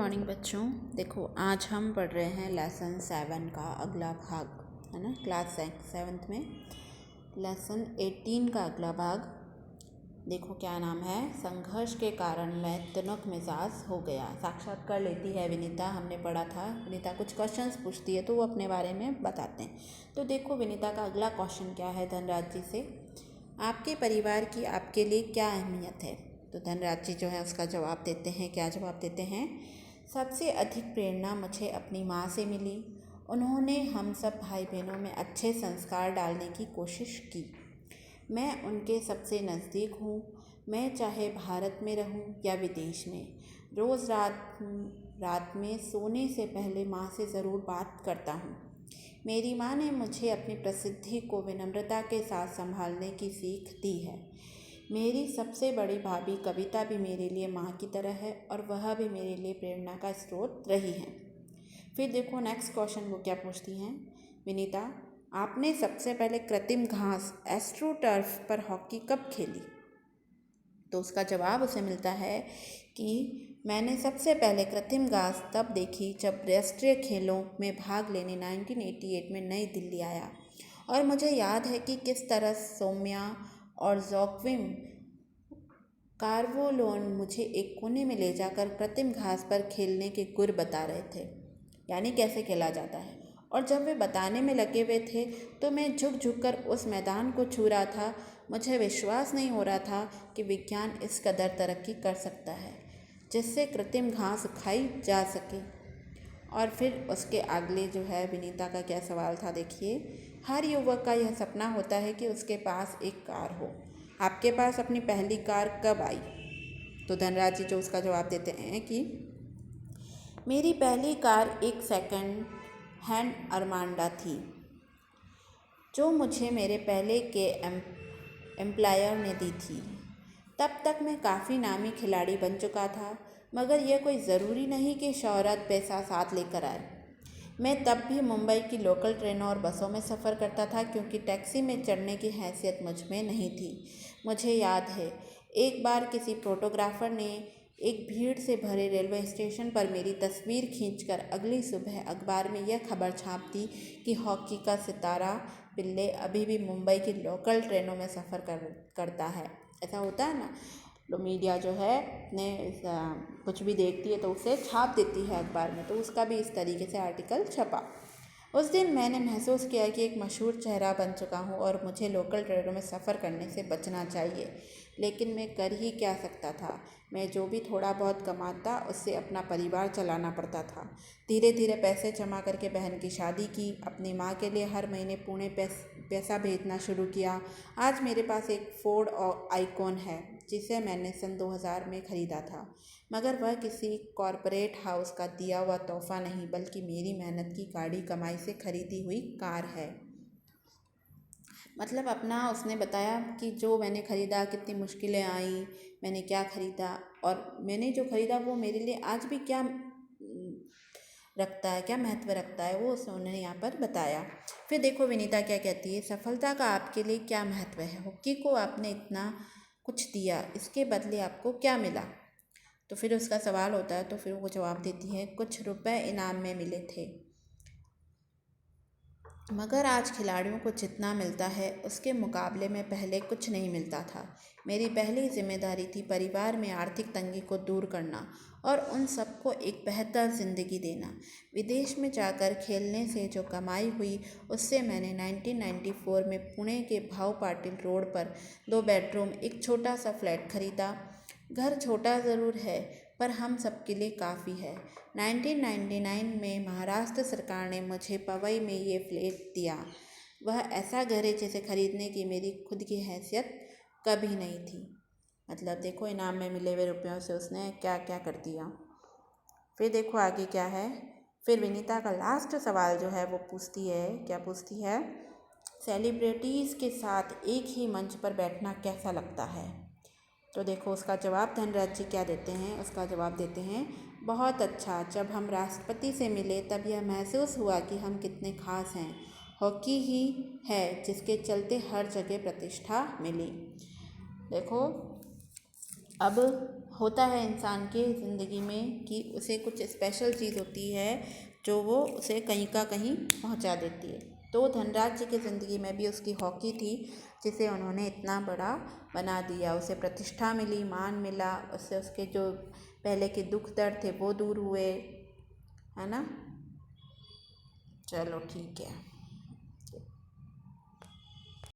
Morning बच्चों। देखो आज हम पढ़ रहे हैं लेसन 7 का अगला भाग, है ना। क्लास 7th में लेसन 18 का अगला भाग। देखो क्या नाम है, संघर्ष के कारण मैं तुनक मिजाज हो गया। साक्षात्कार लेती है विनीता, हमने पढ़ा था। विनीता कुछ क्वेश्चंस पूछती है तो वो अपने बारे में बताते हैं। तो देखो विनीता का अगला क्वेश्चन क्या है धनराज जी से, आपके परिवार की आपके लिए क्या अहमियत है। तो धनराज जी जो है उसका जवाब देते हैं। क्या जवाब देते हैं, सबसे अधिक प्रेरणा मुझे अपनी माँ से मिली। उन्होंने हम सब भाई बहनों में अच्छे संस्कार डालने की कोशिश की। मैं उनके सबसे नज़दीक हूँ। मैं चाहे भारत में रहूँ या विदेश में, रोज़ रात में सोने से पहले माँ से ज़रूर बात करता हूँ। मेरी माँ ने मुझे अपनी प्रसिद्धि को विनम्रता के साथ संभालने की सीख दी है। मेरी सबसे बड़ी भाभी कविता भी मेरे लिए माँ की तरह है और वह भी मेरे लिए प्रेरणा का स्रोत रही है। फिर देखो नेक्स्ट क्वेश्चन वो क्या पूछती हैं विनीता, आपने सबसे पहले कृत्रिम घास एस्ट्रोटर्फ पर हॉकी कब खेली। तो उसका जवाब उसे मिलता है कि मैंने सबसे पहले कृत्रिम घास तब देखी जब राष्ट्रीय खेलों में भाग लेने 1988 में नई दिल्ली आया, और मुझे याद है कि किस तरह सौम्या और जोक्विम कार्वोलोन मुझे एक कोने में ले जाकर कृत्रिम घास पर खेलने के गुर बता रहे थे, यानी कैसे खेला जाता है। और जब वे बताने में लगे हुए थे तो मैं झुक झुक कर उस मैदान को छू रहा था। मुझे विश्वास नहीं हो रहा था कि विज्ञान इस कदर तरक्की कर सकता है जिससे कृत्रिम घास खाई जा सके। और फिर उसके अगले जो है विनीता का क्या सवाल था देखिए, हर युवक का यह सपना होता है कि उसके पास एक कार हो। आपके पास अपनी पहली कार कब आई। तो धनराज जी जो उसका जवाब देते हैं कि मेरी पहली कार एक सेकंड हैंड अरमांडा थी जो मुझे मेरे पहले के एम्प्लॉयर ने दी थी। तब तक मैं काफ़ी नामी खिलाड़ी बन चुका था, मगर यह कोई ज़रूरी नहीं कि शोहरत पैसा साथ लेकर आए। मैं तब भी मुंबई की लोकल ट्रेनों और बसों में सफ़र करता था क्योंकि टैक्सी में चढ़ने की हैसियत मुझ में नहीं थी। मुझे याद है एक बार किसी फोटोग्राफर ने एक भीड़ से भरे रेलवे स्टेशन पर मेरी तस्वीर खींचकर अगली सुबह अखबार में यह खबर छाप दी कि हॉकी का सितारा पिल्ले अभी भी मुंबई की लोकल ट्रेनों में सफ़र करता है। ऐसा होता है ना, मीडिया जो है ने कुछ भी देखती है तो उसे छाप देती है अखबार में, तो उसका भी इस तरीके से आर्टिकल छपा। उस दिन मैंने महसूस किया कि एक मशहूर चेहरा बन चुका हूँ और मुझे लोकल ट्रेनों में सफ़र करने से बचना चाहिए। लेकिन मैं कर ही क्या सकता था। मैं जो भी थोड़ा बहुत कमाता उससे अपना परिवार चलाना पड़ता था। धीरे धीरे पैसे जमा करके बहन की शादी की, अपनी माँ के लिए हर महीने पुणे पैसा भेजना शुरू किया। आज मेरे पास एक फोर्ड आइकॉन है जिसे मैंने सन 2000 में ख़रीदा था, मगर वह किसी कॉरपोरेट हाउस का दिया हुआ तोहफा नहीं बल्कि मेरी मेहनत की गाड़ी कमाई से खरीदी हुई कार है। मतलब अपना उसने बताया कि जो मैंने ख़रीदा, कितनी मुश्किलें आई, मैंने क्या ख़रीदा और मैंने जो ख़रीदा वो मेरे लिए आज भी क्या रखता है, क्या महत्व रखता है, वो उन्होंने यहाँ पर बताया। फिर देखो विनीता क्या कहती है, सफलता का आपके लिए क्या महत्व है। हॉकी को आपने इतना कुछ दिया, इसके बदले आपको क्या मिला। तो फिर उसका सवाल होता है तो फिर वो जवाब देती है, कुछ रुपए इनाम में मिले थे, मगर आज खिलाड़ियों को जितना मिलता है उसके मुकाबले में पहले कुछ नहीं मिलता था। मेरी पहली जिम्मेदारी थी परिवार में आर्थिक तंगी को दूर करना और उन सबको एक बेहतर ज़िंदगी देना। विदेश में जाकर खेलने से जो कमाई हुई उससे मैंने 1994 में पुणे के भाऊ पाटिल रोड पर 2 बेडरूम एक छोटा सा फ्लैट खरीदा। घर छोटा ज़रूर है पर हम सबके लिए काफ़ी है। 1999 में महाराष्ट्र सरकार ने मुझे पवई में ये फ्लैट दिया। वह ऐसा घर है जिसे खरीदने की मेरी खुद की हैसियत कभी नहीं थी। मतलब देखो इनाम में मिले हुए रुपयों से उसने क्या क्या कर दिया। फिर देखो आगे क्या है, फिर विनीता का लास्ट सवाल जो है वो पूछती है, क्या पूछती है, सेलिब्रिटीज़ के साथ एक ही मंच पर बैठना कैसा लगता है। तो देखो उसका जवाब धनराज जी क्या देते हैं, उसका जवाब देते हैं, बहुत अच्छा। जब हम राष्ट्रपति से मिले तब यह महसूस हुआ कि हम कितने खास हैं। हॉकी ही है जिसके चलते हर जगह प्रतिष्ठा मिली। देखो अब होता है इंसान के ज़िंदगी में कि उसे कुछ स्पेशल चीज़ होती है जो वो उसे कहीं का कहीं पहुंचा देती है। तो धनराज जी की ज़िंदगी में भी उसकी हॉकी थी जिसे उन्होंने इतना बड़ा बना दिया। उसे प्रतिष्ठा मिली, मान मिला, उससे उसके जो पहले के दुख दर्द थे वो दूर हुए, है ना। चलो ठीक है।